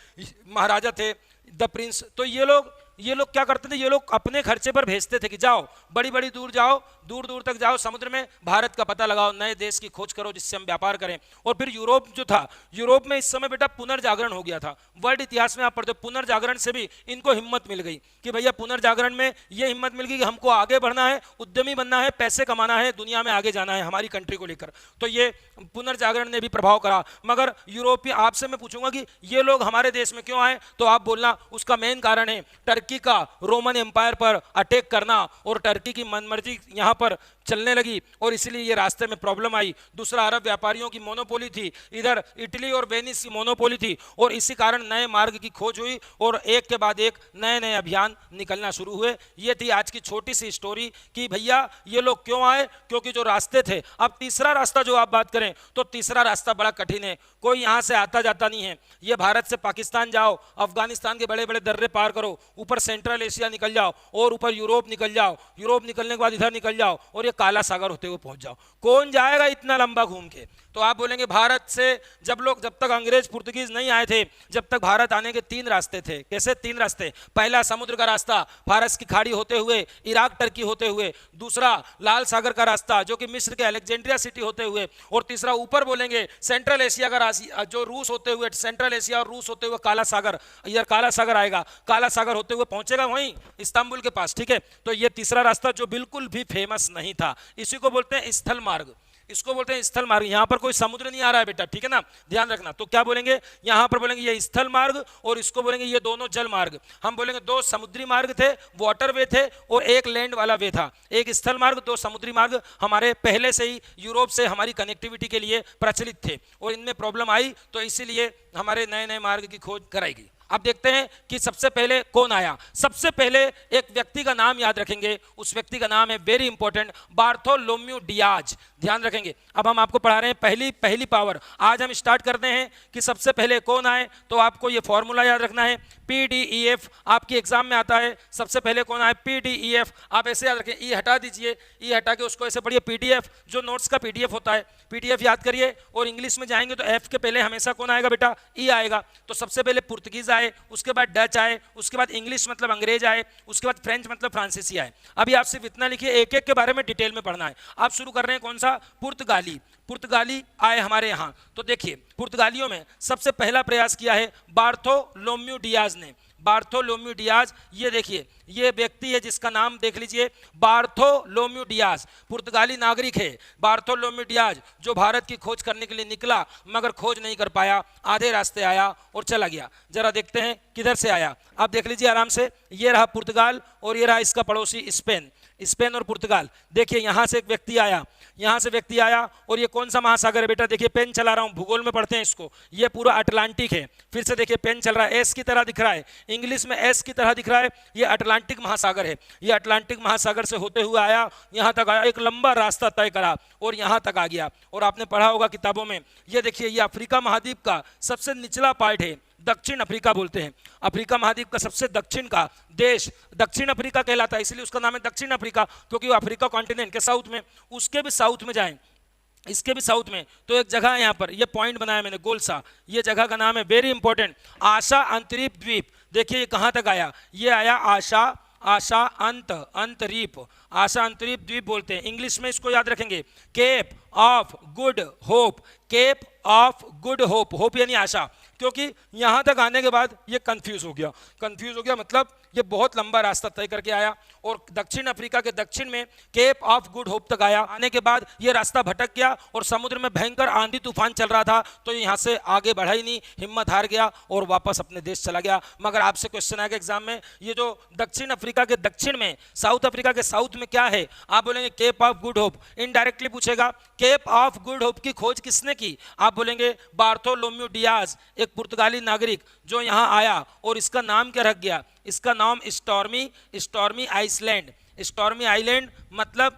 महाराजा थे द प्रिंस। तो ये लोग क्या करते थे, ये लोग अपने खर्चे पर भेजते थे कि जाओ बड़ी बड़ी दूर जाओ, दूर दूर तक जाओ समुद्र में, भारत का पता लगाओ, नए देश की खोज करो जिससे हम व्यापार करें। और फिर यूरोप जो था, यूरोप में इस समय बेटा पुनर्जागरण हो गया था। वर्ल्ड इतिहास में आप पढ़ते हो, पुनर्जागरण से भी इनको हिम्मत मिल गई कि भैया पुनर्जागरण में ये हिम्मत मिल गई कि हमको आगे बढ़ना है, उद्यमी बनना है, पैसे कमाना है, दुनिया में आगे जाना है हमारी कंट्री को लेकर। तो ये पुनर्जागरण ने भी प्रभाव करा। मगर यूरोपीय, आपसे मैं पूछूंगा कि ये लोग हमारे देश में क्यों आए, तो आप बोलना उसका मेन कारण है टर्की का रोमन एम्पायर पर अटैक करना, और टर्की की मनमर्जी यहाँ पर चलने लगी और इसलिए ये रास्ते में प्रॉब्लम आई। दूसरा, अरब व्यापारियों की मोनोपोली थी, इधर इटली और वेनिस की मोनोपोली थी, और इसी कारण नए मार्ग की खोज हुई और एक के बाद एक नए नए अभियान निकलना शुरू हुए। ये थी आज की छोटी सी स्टोरी कि भैया ये लोग क्यों आए, क्योंकि जो रास्ते थे। अब तीसरा रास्ता जो आप बात करें तो तीसरा रास्ता बड़ा कठिन है, कोई यहाँ से आता जाता नहीं है। ये भारत से पाकिस्तान जाओ, अफगानिस्तान के बड़े बड़े दर्रे पार करो, ऊपर सेंट्रल एशिया निकल जाओ और ऊपर यूरोप निकल जाओ, यूरोप निकलने के बाद इधर निकल जाओ और ये काला सागर होते हुए पहुंच जाओ। कौन जाएगा इतना लंबा घूम के। तो आप बोलेंगे भारत से जब तक अंग्रेज पुर्तगीज नहीं आए थे, जब तक भारत आने के तीन रास्ते थे। कैसे तीन रास्ते? पहला समुद्र का रास्ता, फारस की खाड़ी होते हुए, इराक टर्की होते हुए। दूसरा लाल सागर का रास्ता जो कि मिस्र के अलेक्जेंड्रिया सिटी होते हुए। और तीसरा ऊपर बोलेंगे सेंट्रल एशिया का रास्ता जो रूस होते हुए, सेंट्रल एशिया और रूस होते हुए काला सागर, इधर काला सागर आएगा, काला सागर होते हुए वो पहुंचेगा वहीं इस्तांबुल के पास, ठीक है। तो ये तीसरा रास्ता जो बिल्कुल भी फेमस नहीं था, इसी को बोलते हैं स्थल मार्ग, इसको बोलते हैं स्थल मार्ग। यहां पर कोई समुद्र नहीं आ रहा है बेटा, ठीक है ना, ध्यान रखना। तो क्या बोलेंगे, यहां पर बोलेंगे ये स्थल मार्ग और इसको बोलेंगे ये दोनों जल मार्ग। हम बोलेंगे दो समुद्री मार्ग थे, वाटर वे थे, और एक लैंड वाला वे था। एक स्थल मार्ग, दो समुद्री मार्ग हमारे पहले से ही यूरोप से हमारी कनेक्टिविटी के लिए प्रचलित थे, और इनमें प्रॉब्लम आई तो इसीलिए हमारे नए नए मार्ग की खोज कराई गई। अब देखते हैं कि सबसे पहले कौन आया। सबसे पहले एक व्यक्ति का नाम याद रखेंगे, उस व्यक्ति का नाम है वेरी इंपॉर्टेंट, बार्थोलोम्यू डियाज, ध्यान रखेंगे। अब हम आपको पढ़ा रहे हैं पहली पावर। आज हम स्टार्ट करते हैं कि सबसे पहले कौन आए, तो आपको ये फॉर्मूला याद रखना है, PDEF आपकी एग्जाम में आता है। सबसे पहले कौन आए, PDEF, आप ऐसे याद रखें, ई हटा दीजिए, ई हटा के उसको ऐसे पढ़िए PDF, जो नोट्स का PDF होता है, PDF याद करिए। और इंग्लिश में जाएंगे तो F के पहले हमेशा कौन आएगा बेटा, ई आएगा। तो सबसे पहले पुर्तगीज आए, उसके बाद डच आए, उसके बाद इंग्लिश मतलब अंग्रेज आए, उसके बाद फ्रेंच मतलब फ्रांसीसी आए। अभी आप सिर्फ इतना लिखिए, एक एक के बारे में डिटेल में पढ़ना है। आप शुरू कर रहे हैं कौन सा, पुर्तगाली। पुर्तगाली आए हमारे यहाँ। तो देखिए पुर्तगालियों में सबसे पहला प्रयास किया है बार्थोलोम्यू डियाज ने। बार्थोलोम्यू डियाज, ये देखिए ये व्यक्ति है जिसका नाम देख लीजिए, बार्थोलोम्यू डियाज, पुर्तगाली नागरिक है। बार्थोलोम्यू डियाज जो भारत की खोज करने के लिए निकला, मगर खोज नहीं कर पाया, आधे रास्ते आया और चला गया। जरा देखते हैं किधर से आया, आप देख लीजिए आराम से। ये रहा पुर्तगाल और ये रहा इसका पड़ोसी स्पेन। स्पेन और पुर्तगाल, देखिए यहाँ से एक व्यक्ति आया, यहाँ से व्यक्ति आया, और ये कौन सा महासागर है बेटा, देखिए पेन चला रहा हूँ, भूगोल में पढ़ते हैं इसको, ये पूरा अटलांटिक है। फिर से देखिए पेन चल रहा है, एस की तरह दिख रहा है, इंग्लिश में एस की तरह दिख रहा है, ये अटलांटिक महासागर है। ये अटलांटिक महासागर से होते हुए आया, यहाँ तक आया, एक लंबा रास्ता तय करा और यहाँ तक आ गया। और आपने पढ़ा होगा किताबों में, ये देखिए ये अफ्रीका महाद्वीप का सबसे निचला पार्ट है, दक्षिण अफ्रीका बोलते हैं। अफ्रीका महाद्वीप का सबसे दक्षिण का देश दक्षिण अफ्रीका कहलाता है, इसलिए उसका नाम है दक्षिण अफ्रीका, क्योंकि वो अफ्रीका कॉन्टिनेंट के साउथ में, उसके भी साउथ में जाएं, इसके भी साउथ में, तो एक जगह है यहाँ पर, ये पॉइंट बनाया मैंने गोल सा, ये जगह का नाम है वेरी इंपॉर्टेंट, आशा अंतरीप द्वीप। देखिए ये कहाँ तक आया, ये आया आशा अंतरीप, आशा अंतरीप द्वीप बोलते हैं। इंग्लिश में इसको याद रखेंगे, Cape of Good Hope, Cape of Good Hope, hope यानी आशा। क्योंकि यहाँ तक आने के बाद ये कंफ्यूज हो गया, मतलब ये बहुत लंबा रास्ता तय करके आया और दक्षिण अफ्रीका के दक्षिण में केप ऑफ गुड होप तक आया। आने के बाद ये रास्ता भटक गया और समुद्र में भयंकर आंधी तूफान चल रहा था, तो यहाँ से आगे बढ़ा ही नहीं, हिम्मत हार गया और वापस अपने देश चला गया। मगर आपसे क्वेश्चन आएगा एग्जाम में, ये जो दक्षिण अफ्रीका के दक्षिण में, साउथ अफ्रीका के साउथ में क्या है, आप बोलेंगे Cape of Good Hope. Indirectly पूछेगा केप ऑफ गुड होप की खोज किसने की, आप बोलेंगे बार्थोलोम्यू डियाज, एक पुर्तगाली नागरिक जो यहाँ आया। और इसका नाम क्या रख गया, इसका नाम स्टॉर्मी आइसलैंड। स्टॉर्मी आइलैंड मतलब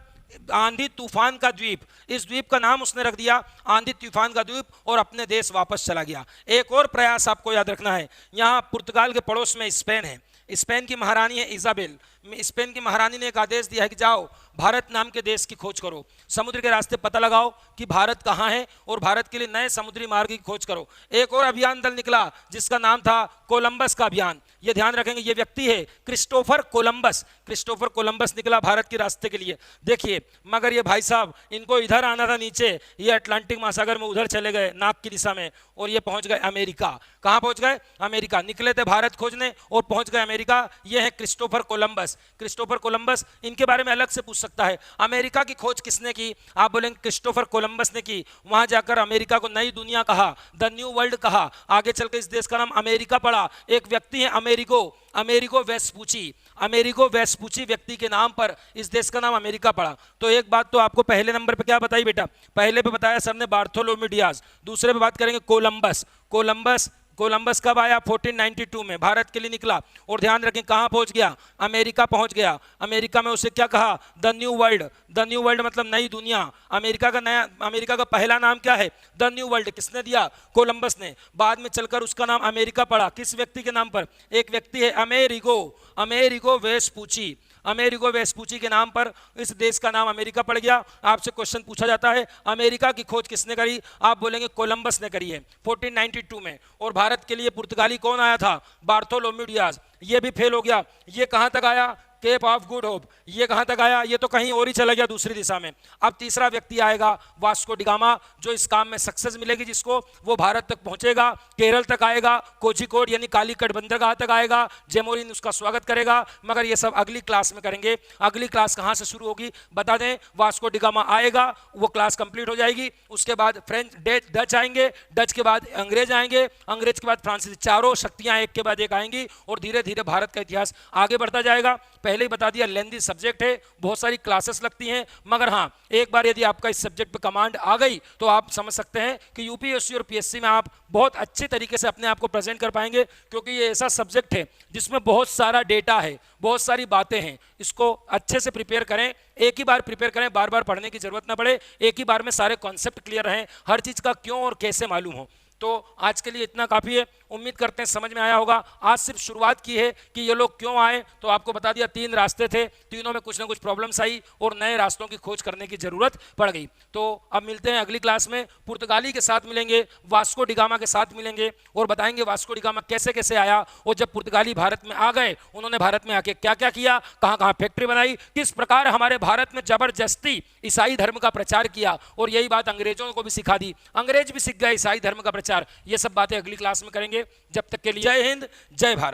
आंधी तूफान का द्वीप, इस द्वीप का नाम उसने रख दिया आंधी तूफान का द्वीप, और अपने देश वापस चला गया। एक और प्रयास आपको याद रखना है, यहाँ पुर्तगाल के पड़ोस में स्पेन है, स्पेन की महारानी है इजाबेल। स्पेन की महारानी ने एक आदेश दिया है कि जाओ भारत नाम के देश की खोज करो, समुद्र के रास्ते पता लगाओ कि भारत कहाँ है और भारत के लिए नए समुद्री मार्ग की खोज करो। एक और अभियान दल निकला जिसका नाम था कोलंबस का अभियान। ये ध्यान रखेंगे, ये व्यक्ति है क्रिस्टोफर कोलंबस निकला भारत के रास्ते के लिए। देखिए मगर ये भाई साहब, इनको इधर आना था नीचे, ये अटलांटिक महासागर में उधर चले गए नाक की दिशा में, और ये पहुंच गए अमेरिका। कहाँ पहुंच गए, अमेरिका। निकले थे भारत खोजने और पहुंच गए अमेरिका। ये है क्रिस्टोफर कोलंबस, इनके बारे में अलग से पूछ सकता है। अमेरिका की खोज किसने की, आप बोलेंगे क्रिस्टोफर कोलंबस ने की। वहां जाकर अमेरिका को नई दुनिया कहा, द न्यू वर्ल्ड कहा। आगे चलकर इस देश का नाम अमेरिका पड़ा। एक व्यक्ति है अमेरिगो वेस्पूची व्यक्ति के नाम पर इस देश का नाम अमेरिका पड़ा। तो एक बात तो आपको पहले नंबर पे क्या बताई बेटा, पहले पे बताया सर ने बार्थोलोम्यू डियाज, दूसरे पे बात करेंगे कोलंबस कब आया, 1492 में भारत के लिए निकला। और ध्यान रखें कहाँ पहुंच गया, अमेरिका पहुंच गया। अमेरिका में उसे क्या कहा, द न्यू वर्ल्ड मतलब नई दुनिया। अमेरिका का पहला नाम क्या है, द न्यू वर्ल्ड, किसने दिया, कोलंबस ने। बाद में चलकर उसका नाम अमेरिका पड़ा, किस व्यक्ति के नाम पर, एक व्यक्ति है अमेरिगो वेस्पूची के नाम पर इस देश का नाम अमेरिका पड़ गया। आपसे क्वेश्चन पूछा जाता है अमेरिका की खोज किसने करी, आप बोलेंगे कोलंबस ने करी है 1492 में। और भारत के लिए पुर्तगाली कौन आया था, बार्थोलोम्यू डियाज। ये भी फेल हो गया। ये कहां तक आया, केप ऑफ गुड होप, ये कहां तक आया? ये तो कहीं और ही चला गया दूसरी दिशा में। अब तीसरा व्यक्ति आएगा वास्को डिगामा, जो इस काम में सक्सेस मिलेगी जिसको, वो भारत तक पहुंचेगा, केरल तक आएगा, कोझिकोड यानी कालीकट बंदरगाह तक आएगा, जेमोरिन उसका स्वागत करेगा। मगर ये सब अगली क्लास में करेंगे। अगली क्लास कहां से शुरू होगी बता दें, वास्को डिगामा आएगा, वो क्लास कंप्लीट हो जाएगी, उसके बाद फ्रेंच डच आएंगे, डच के बाद अंग्रेज आएंगे, अंग्रेज के बाद फ्रांसीसी, चारों शक्तियां एक के बाद एक आएंगी और धीरे धीरे भारत का इतिहास आगे बढ़ता जाएगा। पहले ही बता दिया लेंथी सब्जेक्ट है, बहुत सारी क्लासेस लगती हैं, मगर हाँ एक बार यदि आपका इस सब्जेक्ट पे कमांड आ गई तो आप समझ सकते हैं कि यूपीएससी और पीएससी में आप बहुत अच्छे तरीके से अपने आप को प्रेजेंट कर पाएंगे, क्योंकि ये ऐसा सब्जेक्ट है जिसमें बहुत सारा डेटा है, बहुत सारी बातें हैं। इसको अच्छे से प्रिपेयर करें, एक ही बार प्रिपेयर करें, बार बार पढ़ने की जरूरत ना पड़े, एक ही बार में सारे कॉन्सेप्ट क्लियर रहें, हर चीज का क्यों और कैसे मालूम हो। तो आज के लिए इतना काफ़ी है, उम्मीद करते हैं समझ में आया होगा। आज सिर्फ शुरुआत की है कि ये लोग क्यों आए, तो आपको बता दिया 3 रास्ते थे, तीनों में कुछ ना कुछ प्रॉब्लम्स आई और नए रास्तों की खोज करने की जरूरत पड़ गई। तो अब मिलते हैं अगली क्लास में, पुर्तगाली के साथ मिलेंगे, वास्को डिगामा के साथ मिलेंगे और बताएंगे वास्को डिगामा कैसे कैसे आया और जब पुर्तगाली भारत में आ गए उन्होंने भारत में आके क्या क्या किया, कहाँ कहाँ फैक्ट्री बनाई, किस प्रकार हमारे भारत में जबरदस्ती ईसाई धर्म का प्रचार किया और यही बात अंग्रेजों को भी सिखा दी, अंग्रेज भी सीख गए ईसाई धर्म का प्रचार। ये सब बातें अगली क्लास में करेंगे। जब तक के लिए जय हिंद, जय भारत।